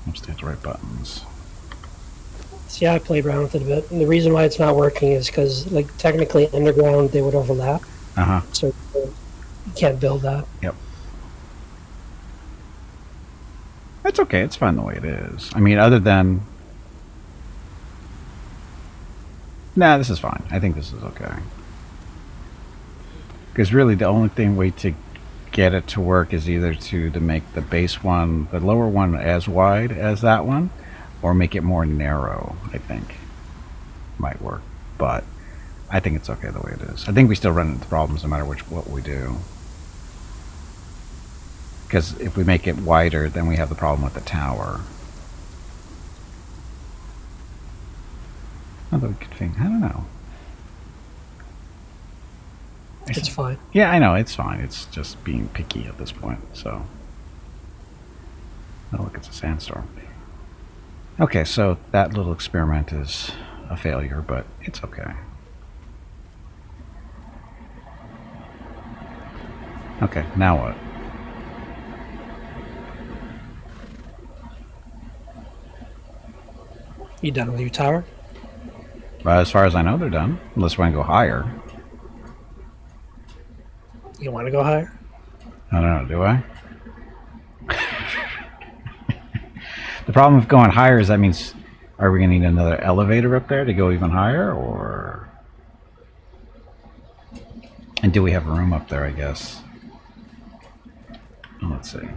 Mostly hit the right buttons. See, I played around with it a bit, and the reason why it's not working is because, like, technically underground they would overlap, Uh-huh. so you can't build that. Yep. It's okay. It's fine the way it is. I mean, other than... Nah, this is fine. I think this is okay. Because really the only way to get it to work is either to make the base one, the lower one, as wide as that one, or make it more narrow, I think. Might work. But I think it's okay the way it is. I think we still run into problems no matter what we do. Because if we make it wider, then we have the problem with the tower. Although we could think, I don't know. It's fine. Yeah, I know, it's fine. It's just being picky at this point, so. Oh, look, it's a sandstorm. Okay, so that little experiment is a failure, but it's okay. Okay, now what? You done with your tower? As far as I know, they're done. Unless we want to go higher. You want to go higher? I don't know, do I? The problem with going higher is that means, are we going to need another elevator up there to go even higher, or... And do we have room up there, I guess? Let's see.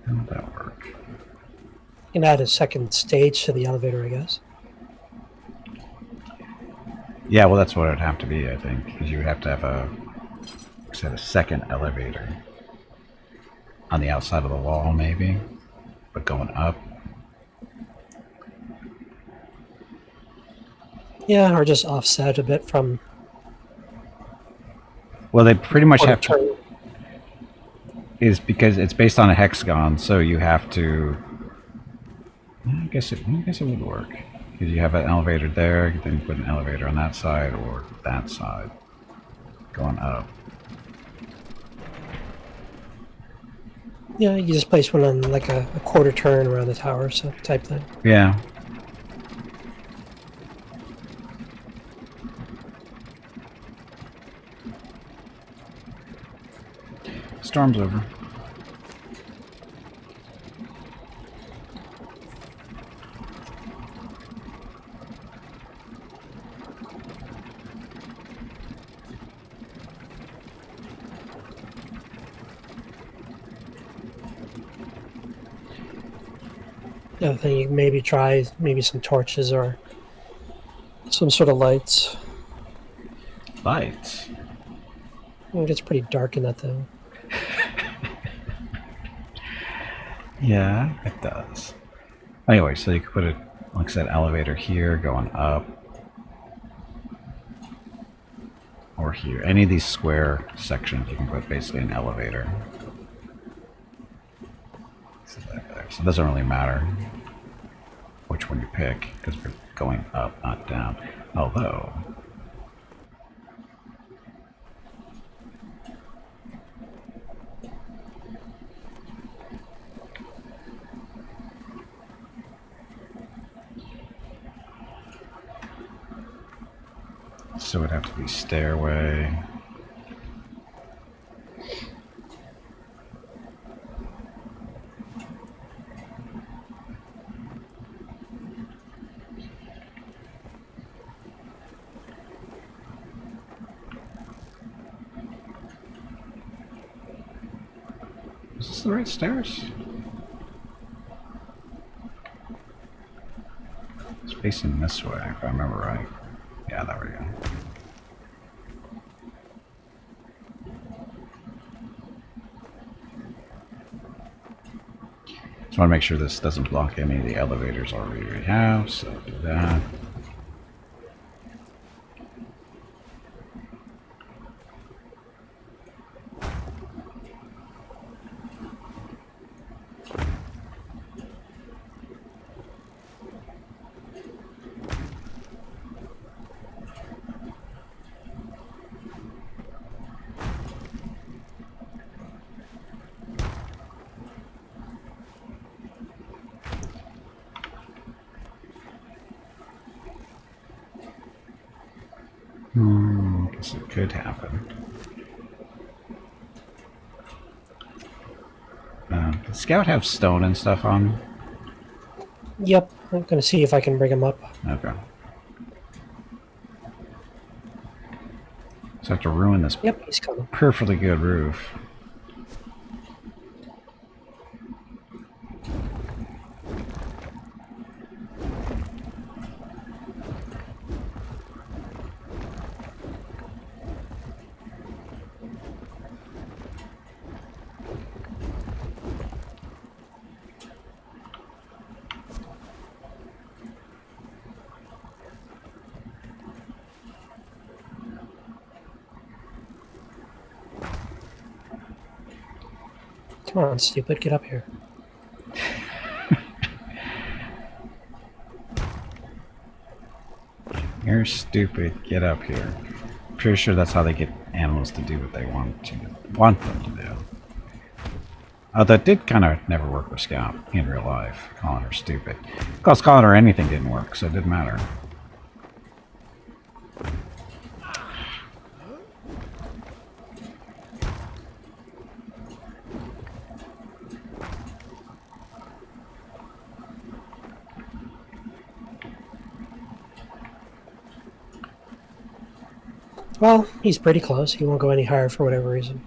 How would that work? You can add a second stage to the elevator, I guess. Yeah, well, that's what it would have to be, I think, because you would have to have a second elevator on the outside of the wall, maybe, but going up. Yeah, or just offset a bit from. Well, they pretty much have to, Turn. is because it's based on a hexagon, so you have to. I guess it would work because you have an elevator there, then you put an elevator on that side or that side, going up. Yeah, you just place one on like a quarter turn around the tower, so type thing. Yeah. Storm's over. The other thing you can maybe try maybe some torches or some sort of lights. Lights. It gets pretty dark in that thing. Yeah, it does. Anyway, so you could put a, like I said, elevator here going up. Or here. Any of these square sections, you can put basically an elevator. So it doesn't really matter which one you pick, because we're going up, not down. Although... So it would have to be stairway. Is this the right stairs? It's facing this way, if I remember right. Yeah, there we go. Just want to make sure this doesn't block any of the elevators already we have, so do that. Guess it could happen. Does Scout have stone and stuff on? Yep, I'm gonna see if I can bring him up. Okay. So I have to ruin this Yep, he's coming. perfectly good roof. Come on, stupid, get up here. You're stupid. Get up here. Pretty sure that's how they get animals to do what they want them to do. That did kind of never work with Scout in real life. Calling her stupid. Because calling her anything didn't work, so it didn't matter. Well, he's pretty close. He won't go any higher for whatever reason.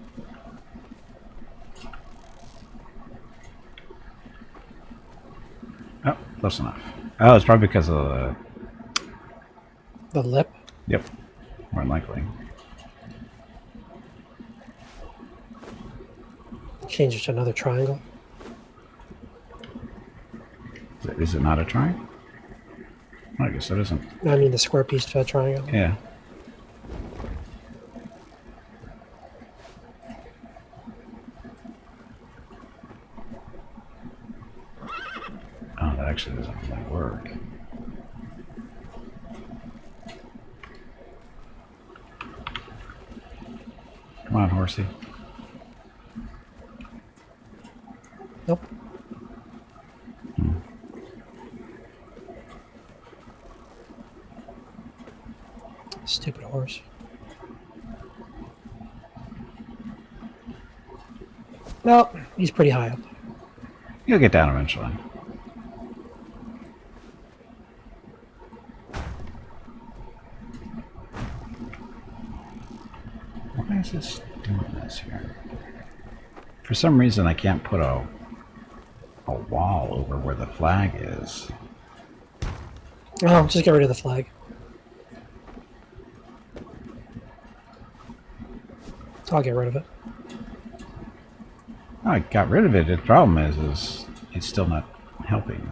Oh, close enough. Oh, it's probably because of the... The lip? Yep. More than likely. Change it to another triangle. Is it not a triangle? I guess it isn't. I mean the square piece to a triangle. Yeah. Oh, that actually doesn't really work. Come on, horsey. Nope. Stupid horse. Nope, he's pretty high up. You'll get down eventually. Why is this doing this here? For some reason, I can't put a wall over where the flag is. Oh, just get rid of the flag. I'll get rid of it. Oh, I got rid of it. The problem is it's still not helping.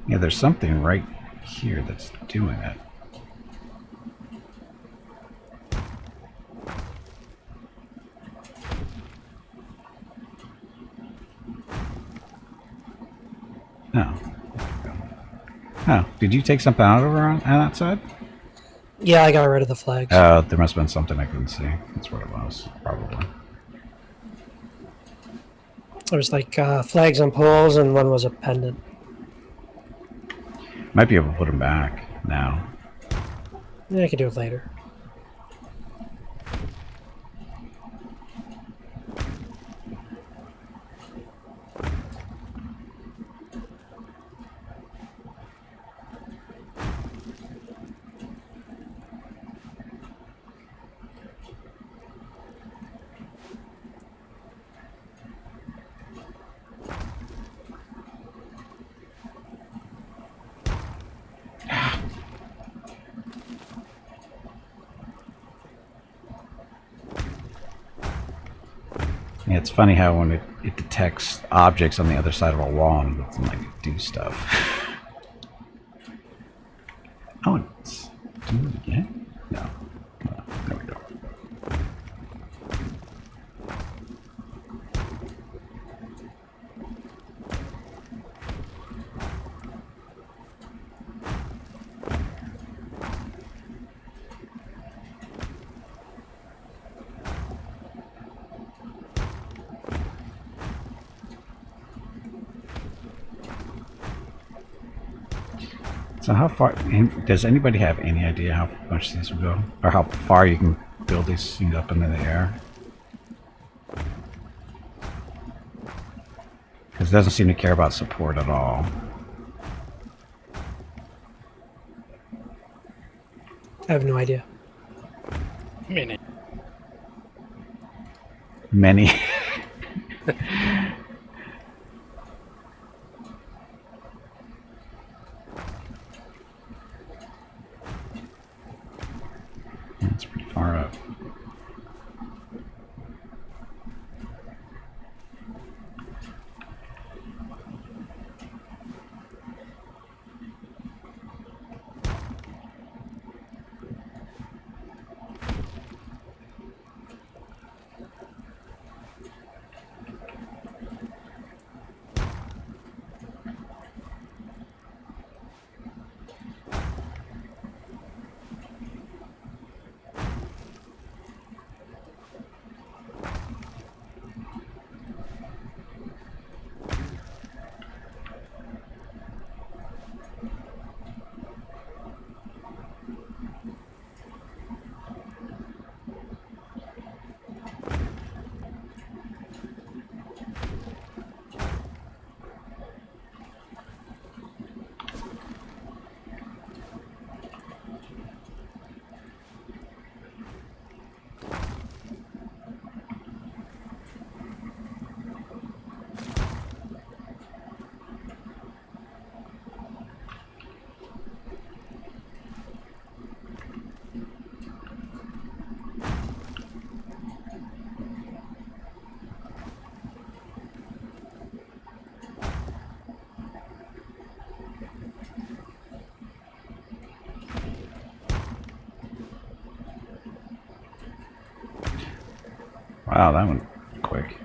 Yeah, there's something right here that's doing it. No. Oh, did you take something out over on that side? Yeah, I got rid of the flags. Oh, there must have been something I couldn't see. That's what it was, probably. There was like flags on poles, and one was a pendant. Might be able to put them back now. Yeah, I can do it later. Yeah, it's funny how when it detects objects on the other side of a wall and it doesn't like do stuff. Oh, it's doing it again? No. Oh, there we go. So how far? Does anybody have any idea how much these will go, or how far you can build these things up into the air? Because it doesn't seem to care about support at all. I have no idea. Many. Many. That's pretty far up. Wow, that went quick.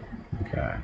Okay.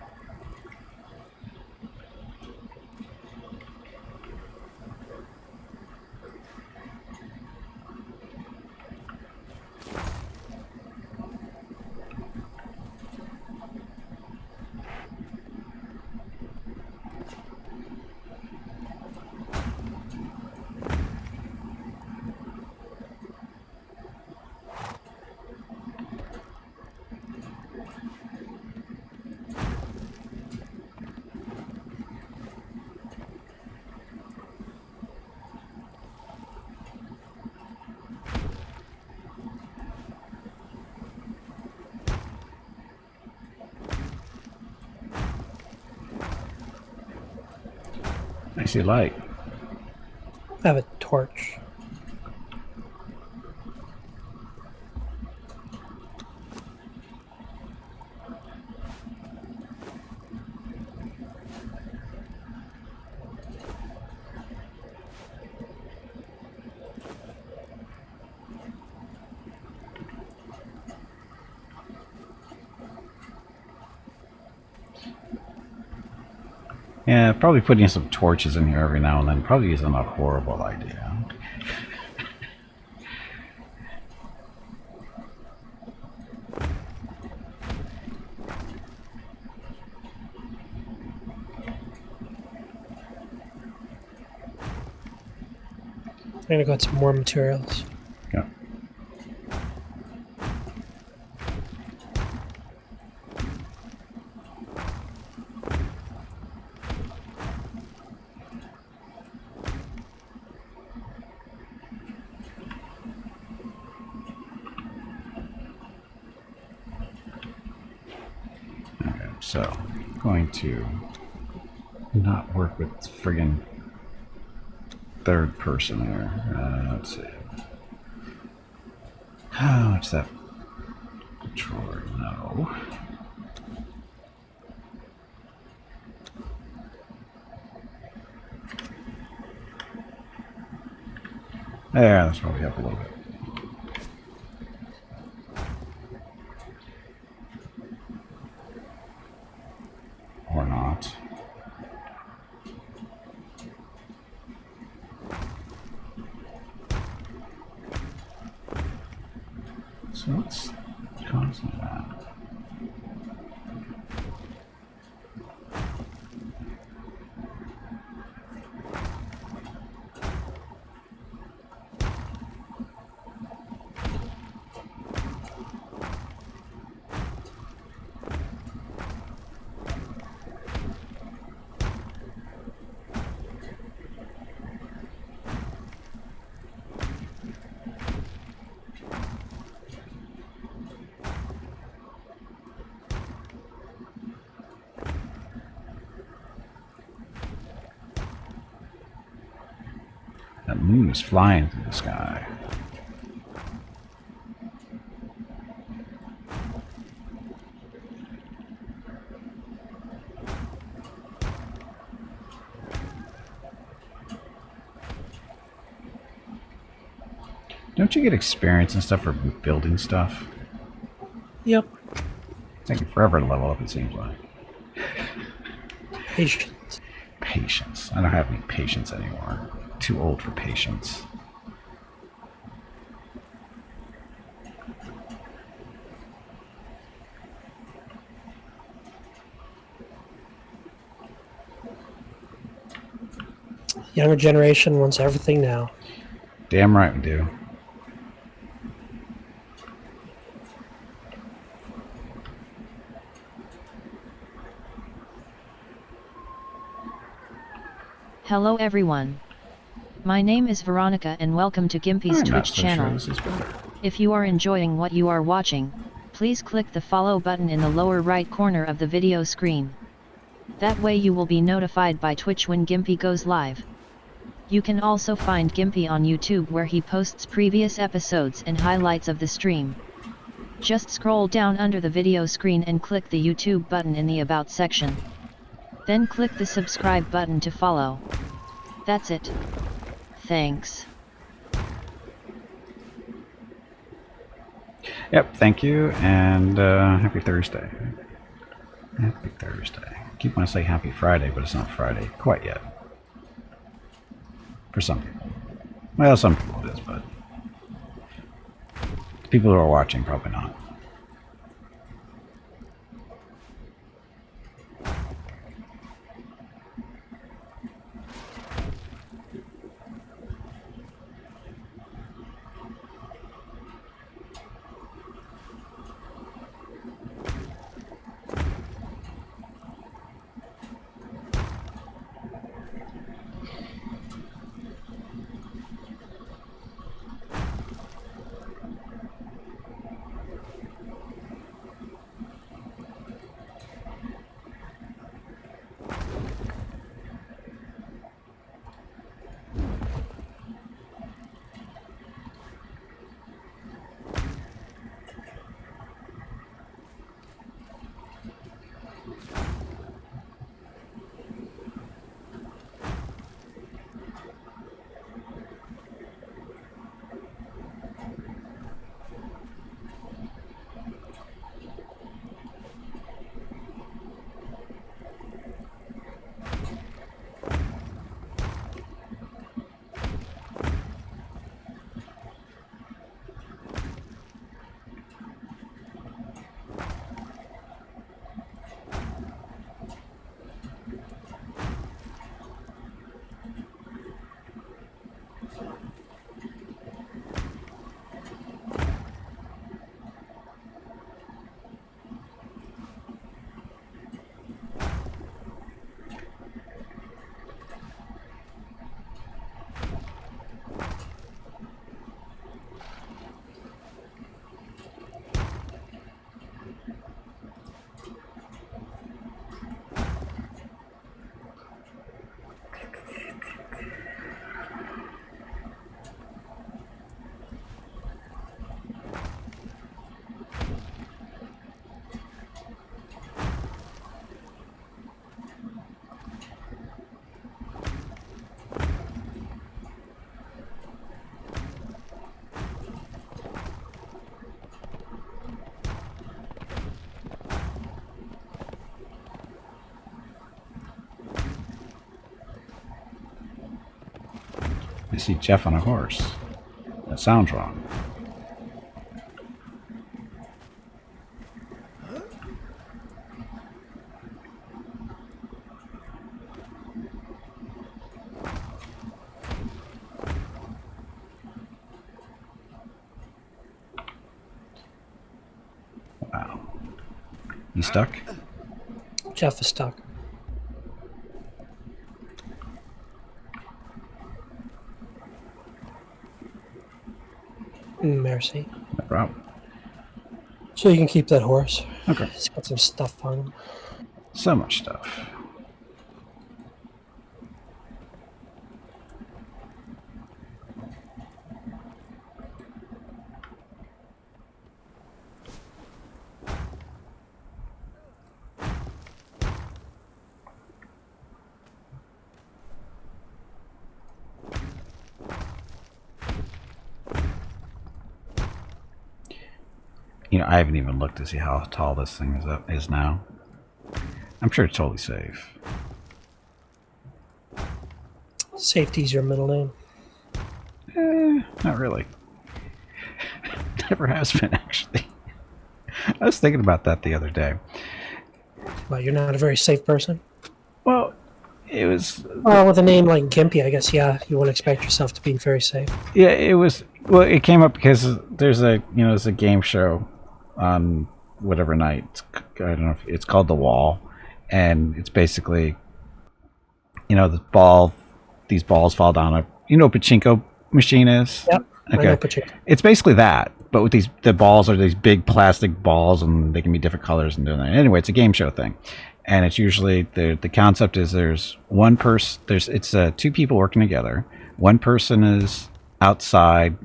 I see light. I have a torch. Yeah, probably putting some torches in here every now and then probably isn't a horrible idea. I'm gonna go get some more materials. Yeah. Okay, so I'm going to not work with friggin' third person here. Let's see. How much that controller? No. There, that's probably up a little bit. Or not. So what's causing that? moon is flying through the sky. Don't you get experience and stuff for building stuff? Yep. It's taking forever to level up, it seems like. Patience. Patience. I don't have any patience anymore. Too old for patience. Younger generation wants everything now. Damn right we do. Hello everyone. My name is Veronica and welcome to Gimpy's I'm not Twitch so channel. sure this is better. If you are enjoying what you are watching, please click the follow button in the lower right corner of the video screen. That way you will be notified by Twitch when Gimpy goes live. You can also find Gimpy on YouTube where he posts previous episodes and highlights of the stream. Just scroll down under the video screen and click the YouTube button in the About section. Then click the subscribe button to follow. That's it. Thanks. Yep, thank you, and happy Thursday. Happy Thursday. I keep wanting to say happy Friday, but it's not Friday quite yet. For some people. Well, some people it is, but the people who are watching, probably not. I see Jeff on a horse. That sounds wrong. Wow. You stuck? Jeff is stuck. Mercy. No problem. So you can keep that horse. Okay. He's got some stuff on him. So much stuff. I haven't even looked to see how tall this thing is now. I'm sure it's totally safe. Safety's your middle name. Not really. Never has been, actually. I was thinking about that the other day. Well, you're not a very safe person. Well, it was... Well, with a name like Gimpy, I guess, yeah, you wouldn't expect yourself to be very safe. Yeah, it was... Well, it came up because there's a game show on whatever night. I don't know if it's called The Wall. And it's basically, these balls fall down a... You know what pachinko machine is? Yep. Okay. I know pachinko. It's basically that, but with the balls are these big plastic balls, and they can be different colors and doing that. Anyway, it's a game show thing, and it's usually the concept is there's one person, it's two people working together. One person is outside,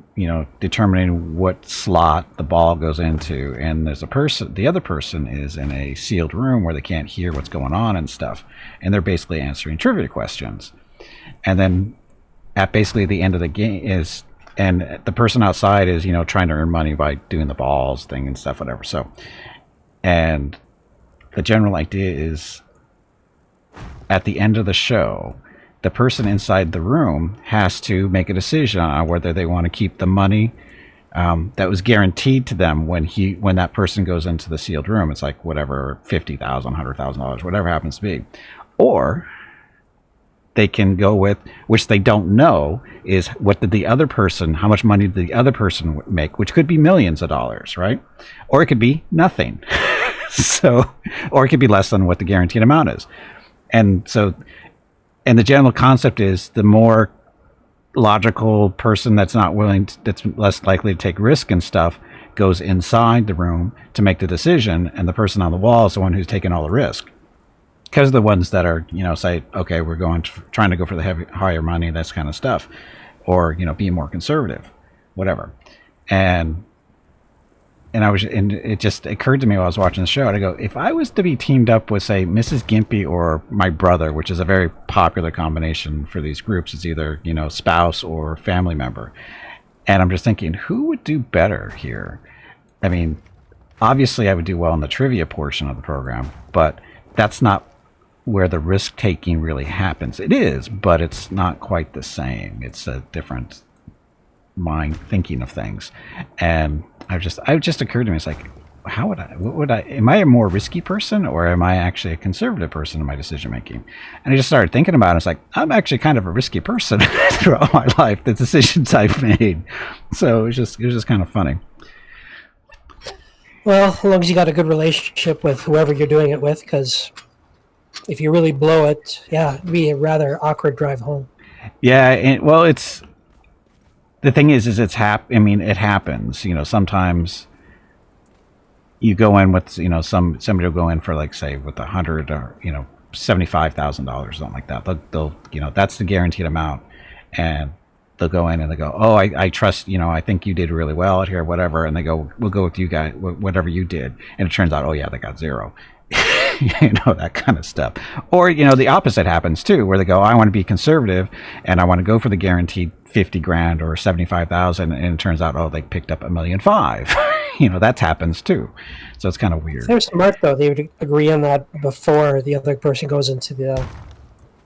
determining what slot the ball goes into, and the other person is in a sealed room where they can't hear what's going on and stuff, and they're basically answering trivia questions, and then at basically the end of the game and the person outside is, trying to earn money by doing the balls thing and stuff, whatever. So, and the general idea is at the end of the show, the person inside the room has to make a decision on whether they want to keep the money that was guaranteed to them when that person goes into the sealed room. It's like whatever, $50,000, $100,000, whatever happens to be, or they can go with, which they don't know, is how much money did the other person make, which could be millions of dollars, right? Or it could be nothing. Or it could be less than what the guaranteed amount is. And the general concept is the more logical person that's less likely to take risk and stuff goes inside the room to make the decision, and the person on the wall is the one who's taking all the risk. Because the ones that are, say, okay, we're trying to go for the higher money, that's kind of stuff, or being more conservative, whatever. And it just occurred to me while I was watching the show, and I go, if I was to be teamed up with, say, Mrs. Gimpy or my brother, which is a very popular combination for these groups, it's either spouse or family member, and I'm just thinking, who would do better here? I mean, obviously, I would do well in the trivia portion of the program, but that's not where the risk taking really happens. It is, but it's not quite the same. It's a different mind thinking of things. And it just occurred to me, it's like, am I a more risky person, or am I actually a conservative person in my decision making? And I just started thinking about it. It's like, I'm actually kind of a risky person throughout my life, the decisions I've made. So it was just kind of funny. Well, as long as you got a good relationship with whoever you're doing it with, because if you really blow it, it'd be a rather awkward drive home. Yeah, it's the thing is it happens. Sometimes you go in with somebody will go in for, like, say, with $100 or $75,000, something like that. They'll that's the guaranteed amount, and they'll go in and they go, oh, I trust, I think you did really well out here, whatever, and they go, we'll go with you guys, whatever you did, and it turns out, oh yeah, they got zero. That kind of stuff. Or the opposite happens too, where they go, I want to be conservative and I want to go for the guaranteed 50 grand or 75,000, and it turns out, oh, they picked up $1.5 million. That happens too. So it's kind of weird. If they're smart, though, they would agree on that before the other person goes into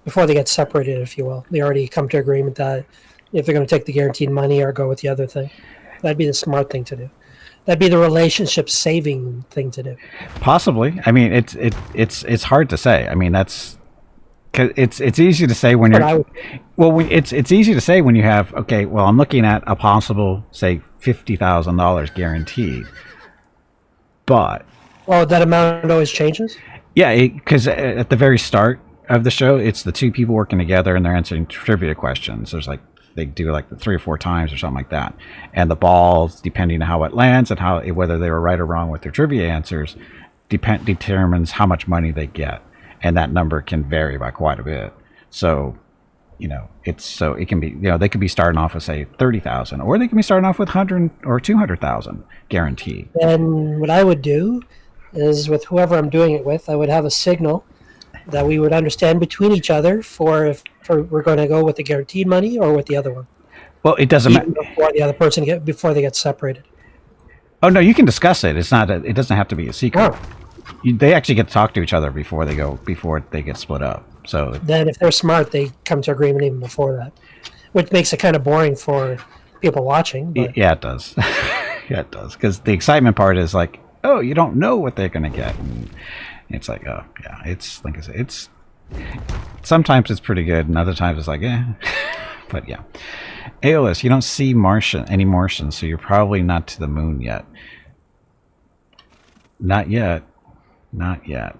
before they get separated, if you will. They already come to agreement that if they're going to take the guaranteed money or go with the other thing. That'd be the smart thing to do. That'd be the relationship saving thing to do. Possibly. I mean, it's hard to say. I mean, that's because it's easy to say when you're. It's easy to say when you have, okay, well, I'm looking at a possible, say, $50,000 guaranteed, but that amount always changes. Yeah, because at the very start of the show, it's the two people working together and they're answering trivia questions. There's like, they do like 3 or 4 times or something like that, and the balls, depending on how it lands and whether they were right or wrong with their trivia answers, determines how much money they get, and that number can vary by quite a bit. So it can be, they could be starting off with, say, 30,000, or they can be starting off with 100 or 200,000 guaranteed. And what I would do is, with whoever I'm doing it with, I would have a signal that we would understand between each other for we're going to go with the guaranteed money or with the other one. Well, it doesn't matter before the other person before they get separated. Oh no, you can discuss it. It's not. It doesn't have to be a secret. Oh, They actually get to talk to each other before they get split up. So then if they're smart, they come to agreement even before that, which makes it kind of boring for people watching. But yeah, it does. Yeah, it does. Because the excitement part is like, oh, you don't know what they're gonna get. And it's like, oh yeah, it's like I said, it's sometimes it's pretty good, and other times it's like, eh. But yeah, Aeolus, you don't see any Martians, so you're probably not to the moon yet. Not yet. Not yet.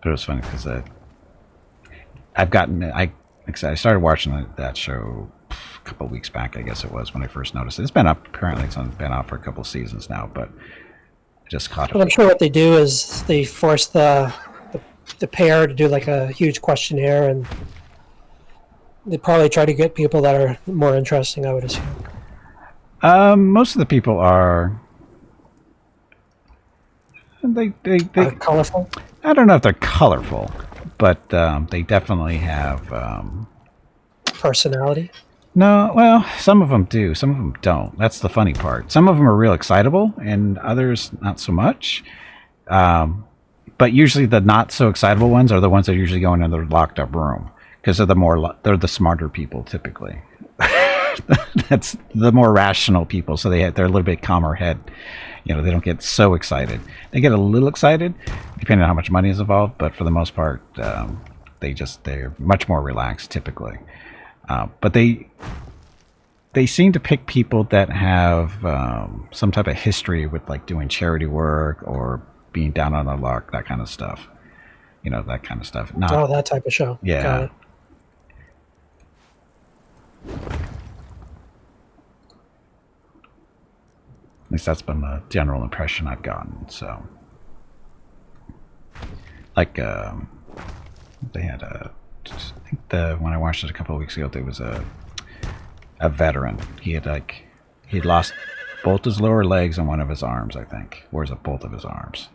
But it was funny because I started watching that show a couple of weeks back, I guess it was, when I first noticed it. It's been up, apparently it's been out for a couple of seasons now, but I just caught But I'm it. sure what they do is they force the pair to do like a huge questionnaire, and they probably try to get people that are more interesting, I would assume. Most of the people are. They Colorful. I don't know if they're colorful, but they definitely have. Personality. No, well, some of them do, some of them don't. That's the funny part. Some of them are real excitable, and others not so much. But usually, the not so excitable ones are the ones that usually go in their locked up room because they're the smarter people typically. That's the more rational people, so they're a little bit calmer head. You know, they don't get so excited. They get a little excited, depending on how much money is involved. But for the most part, they're much more relaxed typically. But they seem to pick people that have some type of history with like doing charity work or being down on their luck, that kind of stuff. You know, that kind of stuff. Not Oh, that type of show. yeah. Got it. At least that's been the general impression I've gotten. So, like, they had I think when I watched it a couple of weeks ago, there was a veteran. He'd lost both his lower legs and one of his arms, I think, or is it both of his arms?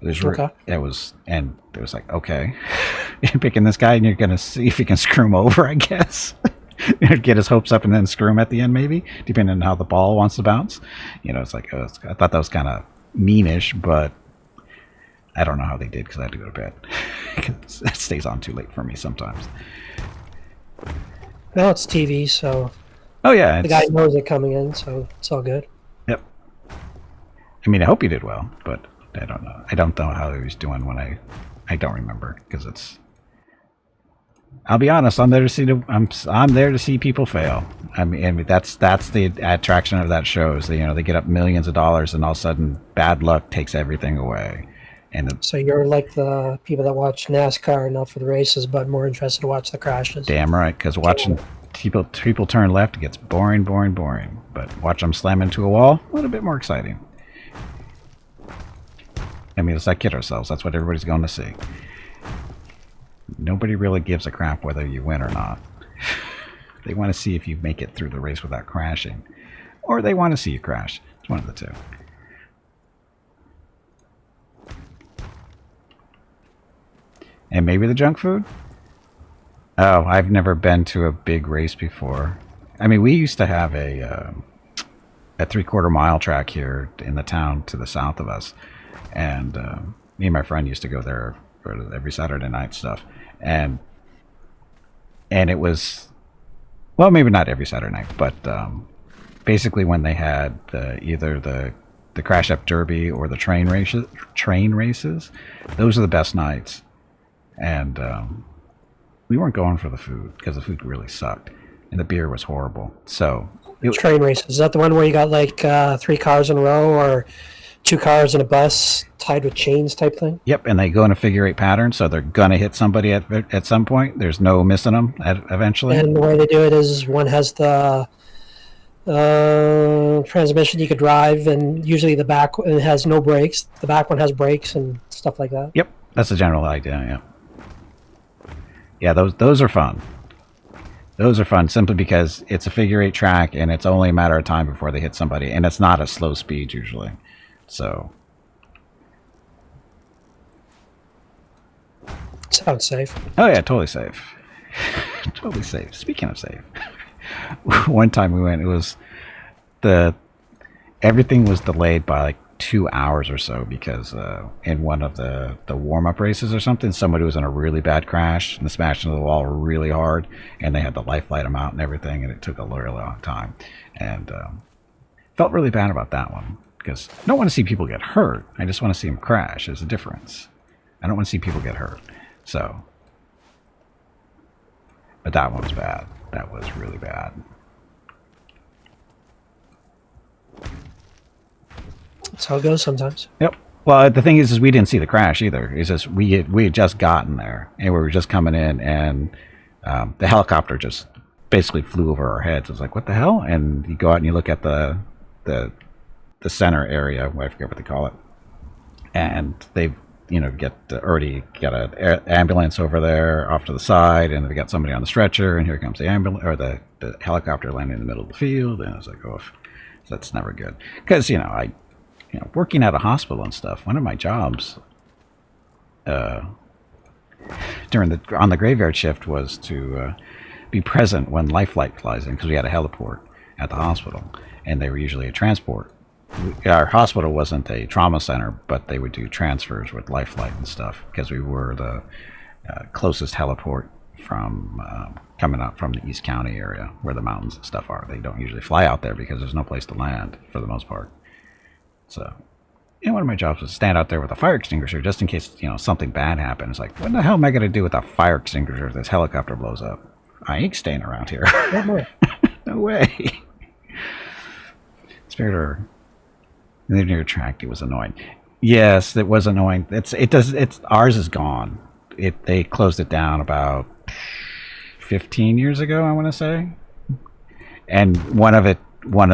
Okay. It was like, okay, you're picking this guy and you're gonna see if you can screw him over, I guess. Get his hopes up and then screw him at the end, maybe, depending on how the ball wants to bounce. You know, it's like, I thought that was kind of meanish, but I don't know how they did because I had to go to bed. It stays on too late for me sometimes. Well, it's TV, so Oh yeah, the guy knows it coming in, so it's all good. Yep. I mean, I hope he did well, but I don't know. I don't know how he was doing when I don't remember because it's. I'll be honest. I'm there to see I'm there to see people fail. I mean that's the attraction of that show is they get up millions of dollars and all of a sudden bad luck takes everything away. And So you're like the people that watch NASCAR, not for the races, but more interested to watch the crashes. damn right, because watching people turn left, it gets boring. But watch them slam into a wall, a little bit more exciting. I mean, let's not kid ourselves. That's what everybody's going to see. Nobody really gives a crap whether you win or not. They want to see if you make it through the race without crashing. Or they want to see you crash. It's one of the two. And maybe the junk food? Oh, I've never been to a big race before. I mean, we used to have a 3/4 mile track here in the town to the south of us. And me and my friend used to go there for every Saturday night stuff. And it was, well, maybe not every Saturday night, but basically when they had either the crash up derby or the train races, those are the best nights. And we weren't going for the food because the food really sucked and the beer was horrible. So Train races. Is that the one where you got like 3 cars in a row or 2 cars in a bus tied with chains type thing? Yep, and they go in a figure 8 pattern, so they're gonna hit somebody at some point. There's no missing them eventually. And the way they do it is one has the transmission you could drive, and usually the back it has no brakes. The back one has brakes and stuff like that. Yep, that's the general idea. Yeah, those are fun. Those are fun simply because it's a figure 8 track and it's only a matter of time before they hit somebody, and it's not a slow speed usually. So Sounds safe. oh yeah, totally safe. Totally safe. Speaking of safe, One time we went, it was the everything was delayed by like 2 hours or so because in one of the warm-up races or something, somebody was in a really bad crash and smashed into the wall really hard, and they had to life flight them out and everything, and it took a really long time. And felt really bad about that one because I don't want to see people get hurt. I just want to see them crash. There's a difference. I don't want to see people get hurt. So, but that one was bad. That was really bad. That's how it goes sometimes. Yep. Well, the thing is we didn't see the crash either. It's just we had just gotten there and we were just coming in, and the helicopter just basically flew over our heads. It was like, what the hell? And you go out and you look at the center area, I forget what they call it, and they've already got an ambulance over there off to the side, and they got somebody on the stretcher, and here comes the ambulance or the helicopter landing in the middle of the field, and I was like, oh, that's never good because working at a hospital and stuff, one of my jobs on the graveyard shift was to be present when life flight flies in, because we had a heliport at the hospital and they were usually a transport. Our hospital wasn't a trauma center, but they would do transfers with life flight and stuff because we were the closest heliport from coming out from the East County area where the mountains and stuff are. They don't usually fly out there because there's no place to land for the most part. So, one of my jobs was to stand out there with a fire extinguisher just in case, something bad happened. It's like, what the hell am I going to do with a fire extinguisher if this helicopter blows up? I ain't staying around here. No way. Spirit near track, it was annoying. Yes, it was annoying. Ours is gone. They closed it down about 15 years ago, I want to say. And one of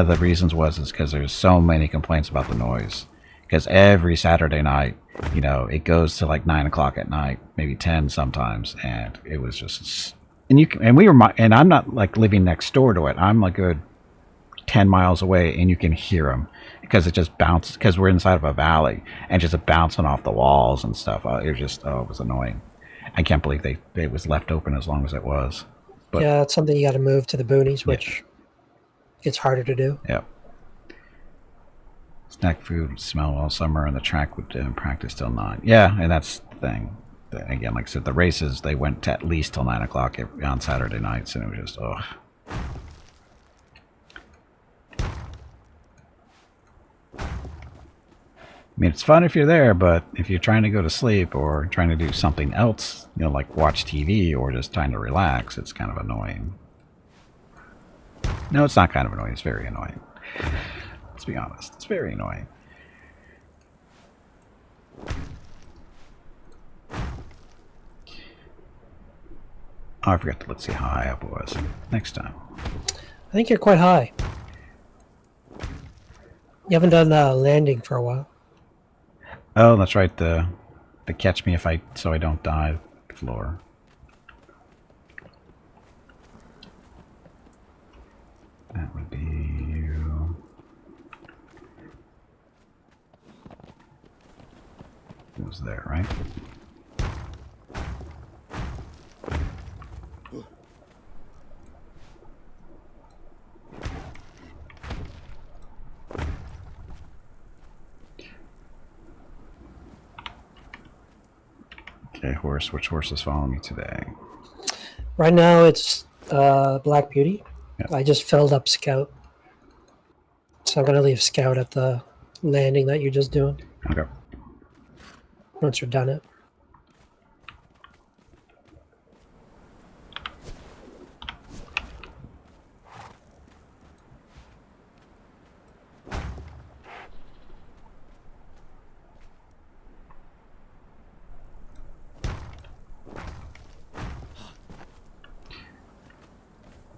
the reasons is because there's so many complaints about the noise. Because every Saturday night, it goes to like 9 o'clock at night, maybe 10 sometimes, and it was just. And I'm not like living next door to it. I'm a good 10 miles away, and you can hear them because it just bounces. Because we're inside of a valley, and just bouncing off the walls and stuff. It was annoying. I can't believe it was left open as long as it was. But yeah, it's something you got to move to the boonies, which it's harder to do. Yeah. Snack food would smell all summer, and the track would practice till 9. Yeah, and that's the thing. Again, like I said, the races, they went to at least till 9 o'clock on Saturday nights, and it was just, ugh. I mean, it's fun if you're there, but if you're trying to go to sleep or trying to do something else, like watch TV or just trying to relax, it's kind of annoying. No, it's not kind of annoying. It's very annoying. Let's be honest. It's very annoying. Oh, I forgot to let's see how high up it was. Next time. I think you're quite high. You haven't done landing for a while. Oh, that's right. The catch me so I don't die floor. That would be you. It was there, right? Okay, horse. Which horse is following me today? Right now it's Black Beauty. Yep. I just filled up Scout. So I'm going to leave Scout at the landing that you're just doing. Okay. Once you're done it.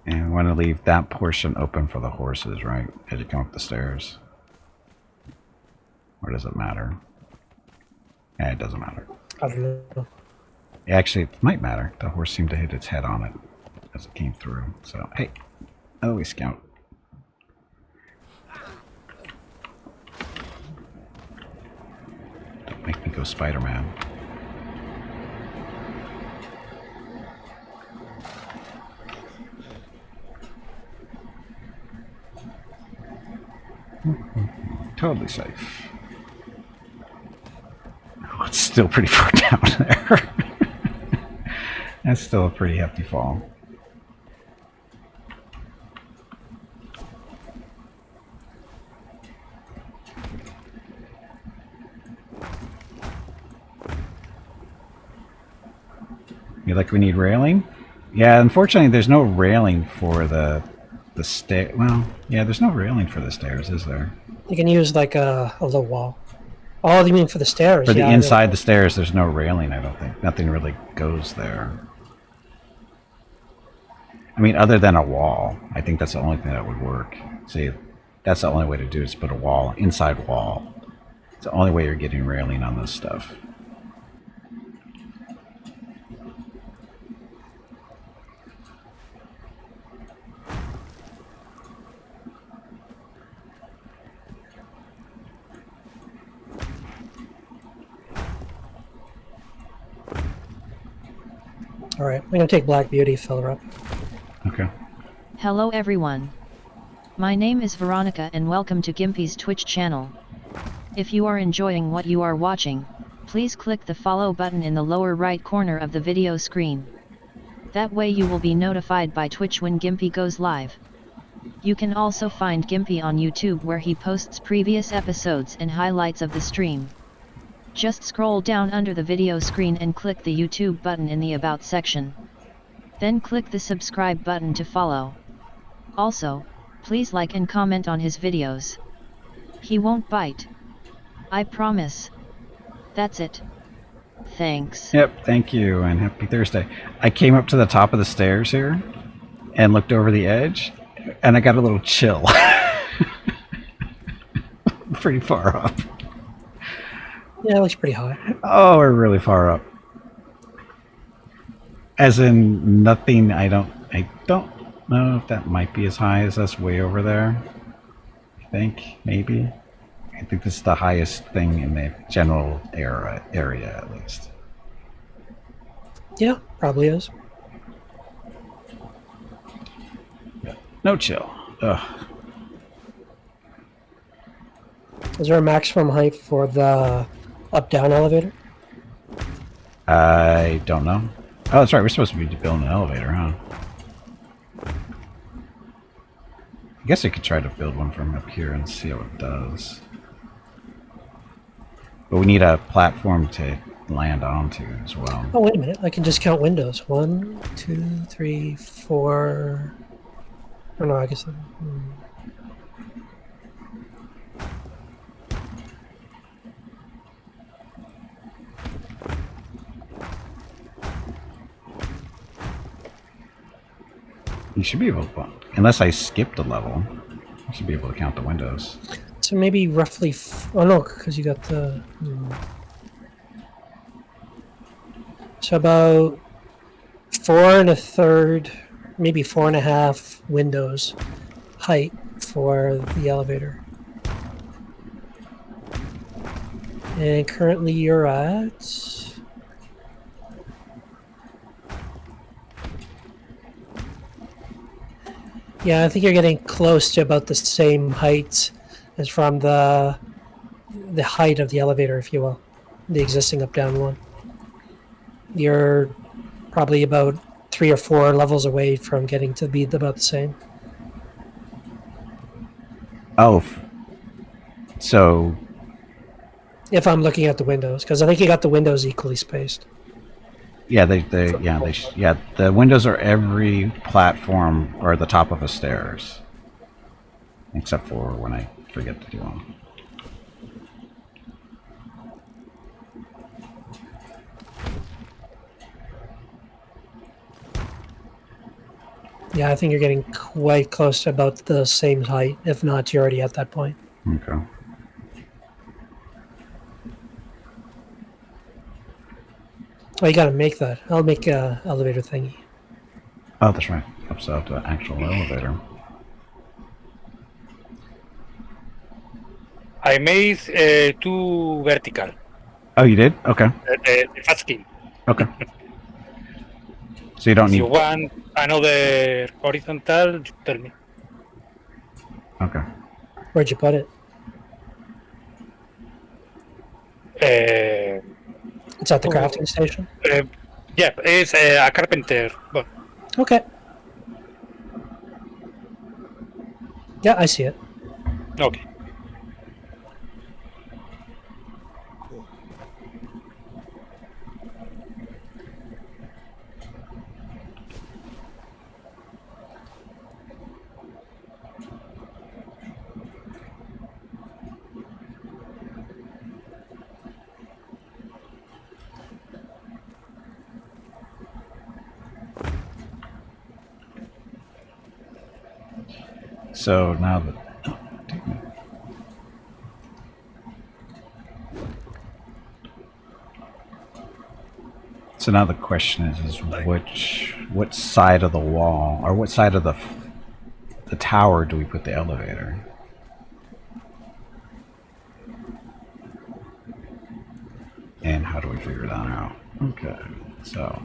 And we want to leave that portion open for the horses, right? As you come up the stairs. Or does it matter? Yeah, it doesn't matter. I don't know. Actually, it might matter. The horse seemed to hit its head on it as it came through. So, hey. Oh, we scout. Don't make me go Spider-Man. Totally safe. Oh, it's still pretty far down there. That's still a pretty hefty fall. You like we need railing? Yeah, unfortunately there's no railing for the stair. Well, yeah, there's no railing for the stairs, is there? You can use like a low wall. Oh, you mean for the stairs? For the Yeah, inside the stairs, there's no railing, I don't think. Nothing really goes there. I mean, other than a wall. I think that's the only thing that would work. See, that's the only way to do it, is put a wall, inside wall. It's the only way you're getting railing on this stuff. All right, I'm gonna take Black Beauty, fill her up. Okay. Hello everyone. My name is Veronica and welcome to Gimpy's Twitch channel. If you are enjoying what you are watching, please click the follow button in the lower right corner of the video screen. That way you will be notified by Twitch when Gimpy goes live. You can also find Gimpy on YouTube where he posts previous episodes and highlights of the stream. Just scroll down under the video screen and click the YouTube button in the About section. Then click the subscribe button to follow. Also, please like and comment on his videos. He won't bite. I promise. That's it. Thanks. Yep, thank you, and happy Thursday. I came up to the top of the stairs here and looked over the edge, and I got a little chill. Pretty far up. Yeah, it looks pretty high. Oh, we're really far up. As in nothing, I don't know if that might be as high as us way over there. I think, maybe. I think this is the highest thing in the general area at least. Yeah, probably is. No chill. Ugh. Is there a maximum height for the up-down elevator? I don't know. Oh, that's right. We're supposed to be building an elevator, huh? I guess I could try to build one from up here and see how it does. But we need a platform to land onto as well. Oh, wait a minute. I can just count windows. 1, 2, 3, 4. Oh, no, I guess... You should be able to, unless I skipped a level, you should be able to count the windows. So maybe roughly... oh, no, because you got the... So about 4 1/3, maybe 4 1/2 windows height for the elevator. And currently you're at... Yeah, I think you're getting close to about the same height as from the height of the elevator, if you will, the existing up-down one. You're probably about 3 or 4 levels away from getting to be about the same. Oh, so If I'm looking at the windows, because I think you got the windows equally spaced. yeah, the windows are every platform or the top of the stairs, except for when I forget to do them. Yeah, I think you're getting quite close to about the same height. If not, you're already at that point. Okay. Oh, you gotta make that. I'll make a elevator thingy. Oh, that's right. Ups out to actual elevator. I made 2 vertical. Oh, you did? Okay. The fast key. Okay. So you don't If need. you want another horizontal, you tell me. Okay. Where'd you put it? Uh, It's at the Oh. crafting station. yeah, it's a carpenter. But Okay. Yeah, I see it. okay. So now that. So now the question is what side of the wall or what side of the tower do we put the elevator? And how do we figure that out? Okay, so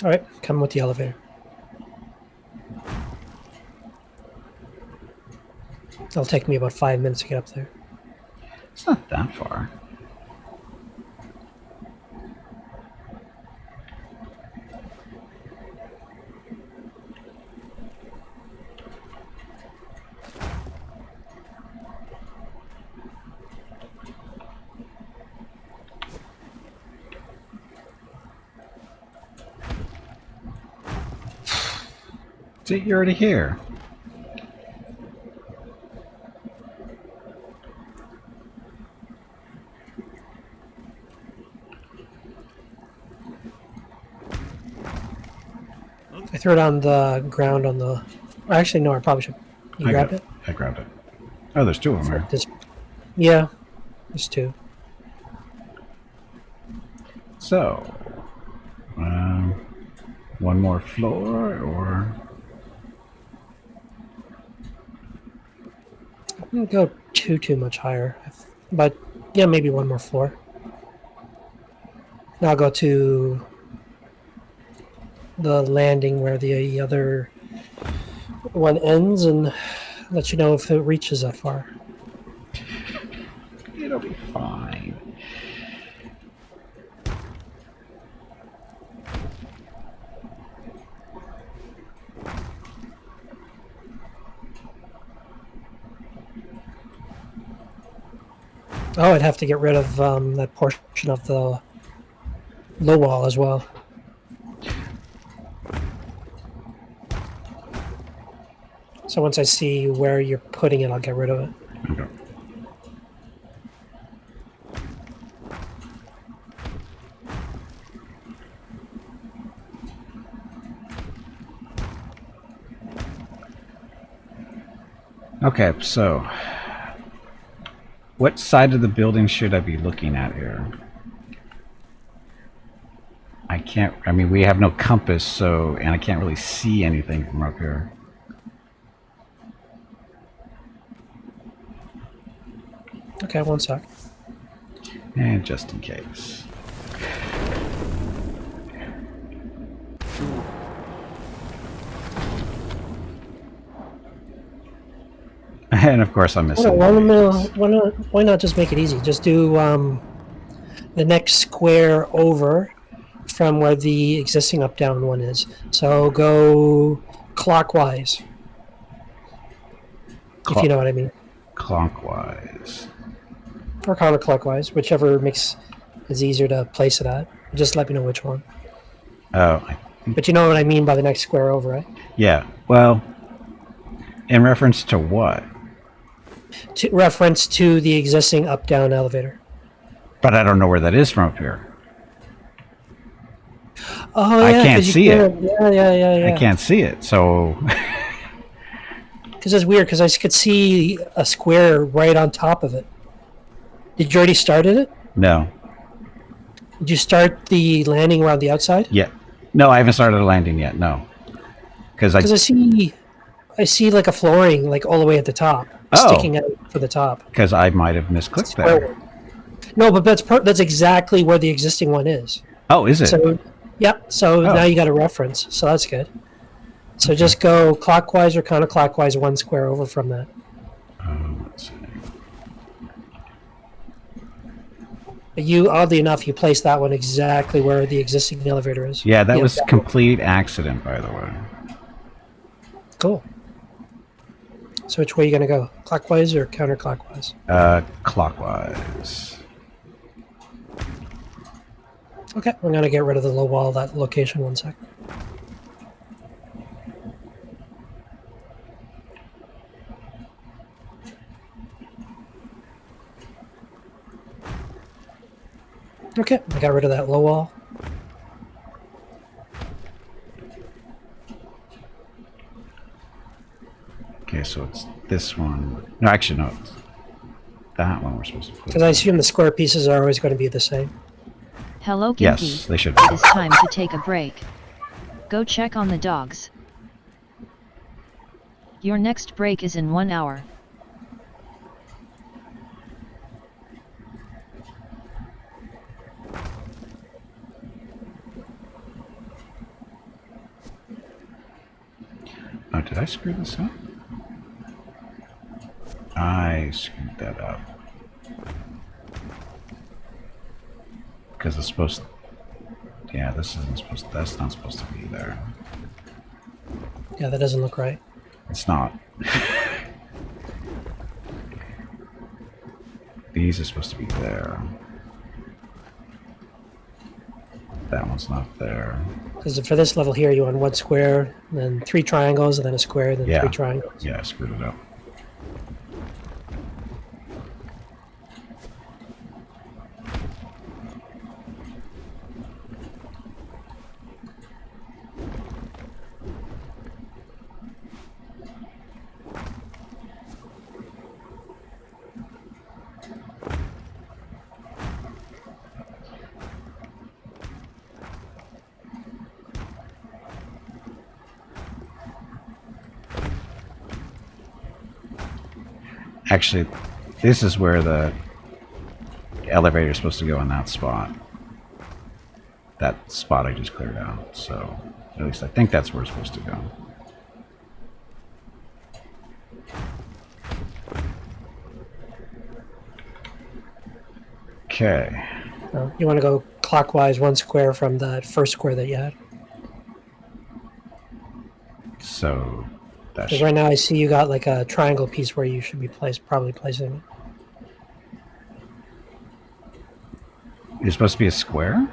All right, come with the elevator. It'll take me about 5 minutes to get up there. it's not that far. See, you're already here. I threw it on the ground on the. Actually, no, I probably should. You grabbed it? I grabbed it. Oh, there's two of them here. This, yeah, there's two. So, one more floor, or I wouldn't go too much higher, but yeah, maybe one more floor. Now I'll go to the landing where the other one ends and let you know if it reaches that far. it'll be fine. Oh, I'd have to get rid of that portion of the low wall as well. So once I see where you're putting it, I'll get rid of it. Okay. Okay, so what side of the building should I be looking at here? I can't, I mean, we have no compass, so, and I can't really see anything from up here. Okay, one sec. And just in case. And of course I'm missing. Why not just make it easy? Just do the next square over from where the existing up-down one is. So go clockwise, if you know what I mean. Clockwise. Or counterclockwise, whichever makes is easier to place it at. Just let me know which one. Oh, But you know what I mean by the next square over, right? yeah. Well, in reference to what? To reference to the existing up-down elevator. But I don't know where that is from up here. Oh, I yeah, can't 'cause you see it. Yeah. I can't see it, so Because it's weird, because I could see a square right on top of it. Did you already started it? no. Did you start the landing around the outside? Yeah. No, I haven't started landing yet. No. Because Because I see like a flooring like all the way at the top, sticking out for the top. I might have misclicked Square there. one. No, but that's exactly where the existing one is. Oh, is it? So, yeah. So Oh. now you got a reference. So that's good. So just go clockwise or counterclockwise 1 square over from that. Let's see. Oddly enough, you place that one exactly where the existing elevator is. Yeah, that was complete accident, by the way. Cool. So which way are you going to go? Clockwise or counterclockwise? Clockwise. Okay, I'm going to get rid of the low wall, that location, 1 sec. Okay, I got rid of that low wall. Okay, so it's this one. No, actually, no. It's that one we're supposed to put. Because I assume the square pieces are always going to be the same. Hello, Gimpy. Yes, they should be. It is time to take a break. Go check on the dogs. Your next break is in 1 hour. Oh, did I screw this up? I screwed that up. Because it's supposed to... Yeah, this isn't supposed to... That's not supposed to be there. Yeah, that doesn't look right. It's not. These are supposed to be there. That one's not there. Because for this level here, you want 1 square, then 3 triangles, and then a square, then Yeah. 3 triangles. Yeah, I screwed it up. Actually, this is where the elevator is supposed to go in that spot. That spot I just cleared out, so at least I think that's where it's supposed to go. Okay. You want to go clockwise 1 square from that first square that you had. So that Because right now I see you got like a triangle piece where you should be probably placing it. it's supposed to be a square?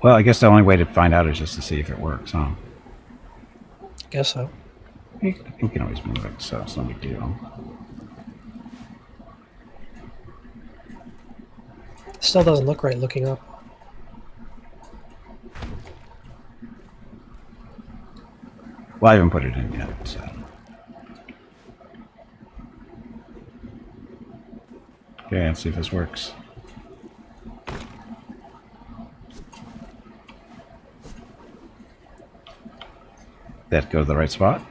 Well, I guess the only way to find out is just to see if it works, huh? Guess so. You can always move it, so it's no big deal. Still doesn't look right looking up. Well, I haven't put it in yet, so. Okay, let's see if this works. That go to the right spot?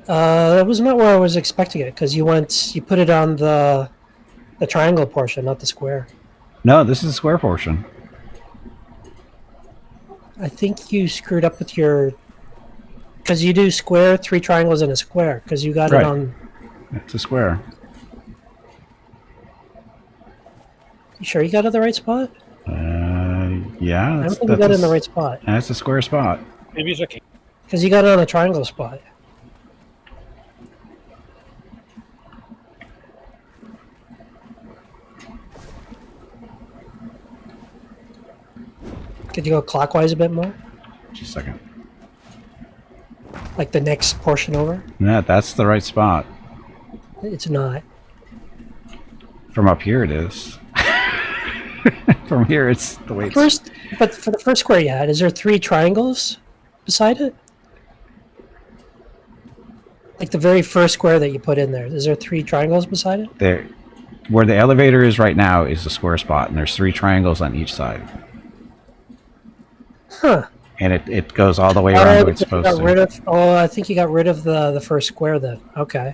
That was not where I was expecting it, because you put it on the triangle portion, not the square. No, this is the square portion. I think you screwed up with your... Because you do square, 3 triangles, and a square, because you got Right. it on... It's a square. You sure you got it in the right spot? Yeah. I don't That's, think you got it in the a, right spot. that's a square spot. Maybe it's okay. Because you got it on a triangle spot. Could you go clockwise a bit more? Just a second. Like the next portion over? Yeah, that's the right spot. It's not. From up here it is. From here it's the way it's... But for the first square you had, is there 3 triangles beside it? Like the very first square that you put in there, is there 3 triangles beside it? There, where the elevator is right now is the square spot, and there's 3 triangles on each side. Huh. And it goes all the way around the way it's supposed to. I think you got rid of the first square then. Okay.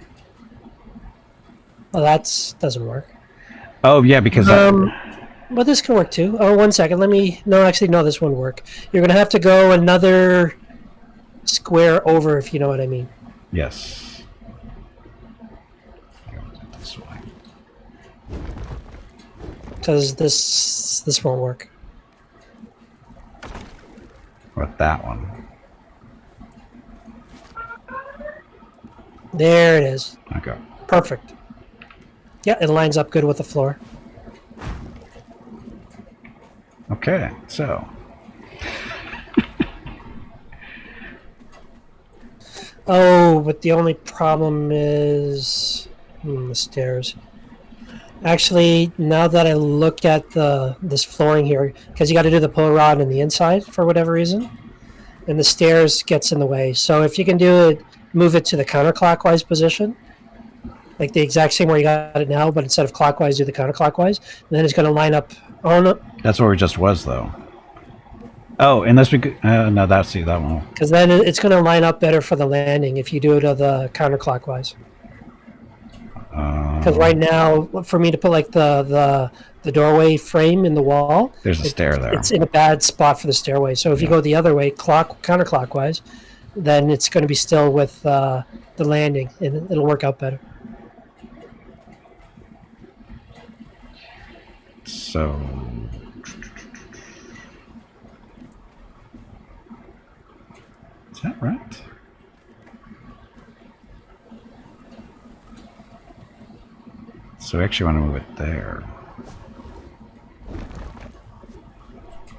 Well, that doesn't work. Oh, yeah, because... But this can work too. Oh, 1 second. Let me. No, actually, no. This won't work. You're gonna have to go another square over, if you know what I mean. Yes. Go this way. Because this won't work. With that one. There it is. Okay. Perfect. Yeah, it lines up good with the floor. Okay, so. Oh, but the only problem is the stairs. Actually, now that I look at this flooring here, because you got to do the pull rod on the inside for whatever reason, and the stairs gets in the way. So if you can do it, move it to the counterclockwise position, like the exact same where you got it now, but instead of clockwise, do the counterclockwise, and then it's going to line up. Oh no, That's where it just was, though. Oh, unless we could... no, that's... See, that one. because then it's going to line up better for the landing if you do it the counterclockwise. Because right now, for me to put like the doorway frame in the wall, There's a stair there. It's in a bad spot for the stairway. So if you go the other way, counterclockwise, then it's going to be still with the landing, and it'll work out better. So... Is that right? So we actually want to move it there.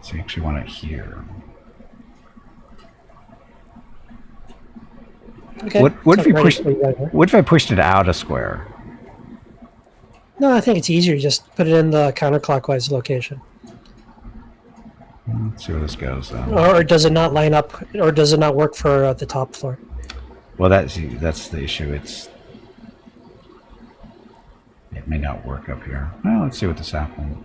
So we actually want it here. Okay. What if So we ready pushed? for you right here. What if I pushed it out a square? No, I think it's easier. Just put it in the counterclockwise location. Let's see where this goes then. Or does it not line up, or does it not work for the top floor? Well, that's the issue. It may not work up here. Well, let's see what this happens.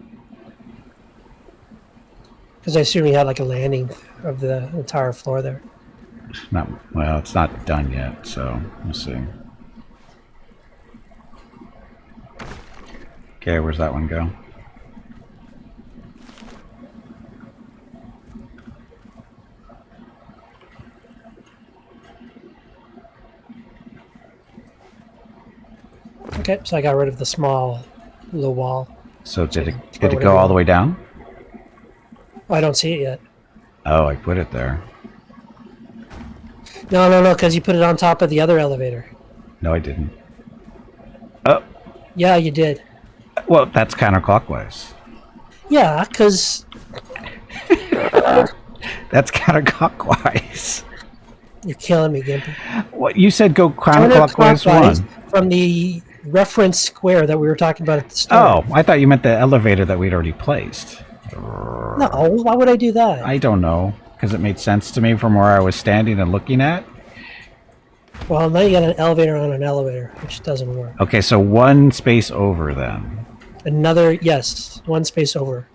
Because I assume you had like a landing of the entire floor there. Not well. It's not done yet, so we'll see. Okay, where's that one go? Okay, so I got rid of the small little wall. So did it go all the way down? Oh, I don't see it yet. Oh, I put it there. No, because you put it on top of the other elevator. No, I didn't. Oh, Yeah, you did. well, that's counterclockwise. Yeah, because That's counterclockwise. you're killing me, Gimpy. What you said? Go counterclockwise one. From the reference square that we were talking about at the start. Oh, I thought you meant the elevator that we'd already placed. No, why would I do that? I don't know, because it made sense to me from where I was standing and looking at. Well, now you got an elevator on an elevator, which doesn't work. Okay, so one space over then. Another, yes, one space over.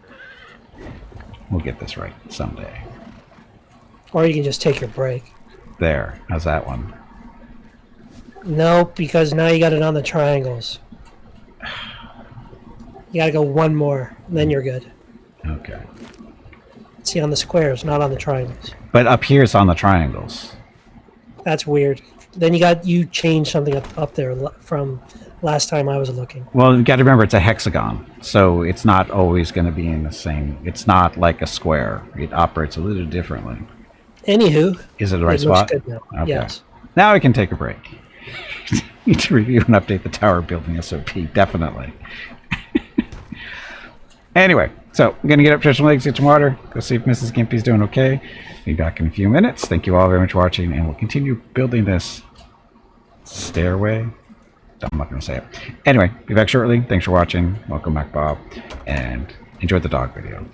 We'll get this right someday. Or you can just take your break. There. How's that one? Nope, because now you got it on the triangles. You got to go one more, and then you're good. Okay. See, on the squares, not on the triangles. But up here it's on the triangles. That's weird. Then you changed something up there from last time I was looking. Well, you got to remember it's a hexagon, so it's not always going to be in the same. It's not like a square. It operates a little differently. Anywho, Is it the right it looks spot? good now. Okay. Yes. Now I can take a break. Need to review and update the tower building SOP, definitely. Anyway, so I'm going to get up, stretch my legs, get some water, go see if Mrs. Gimpy's doing okay. Be back in a few minutes. Thank you all very much for watching, and we'll continue building this stairway. I'm not going to say it. Anyway, be back shortly. Thanks for watching. Welcome back, Bob, and enjoy the dog video.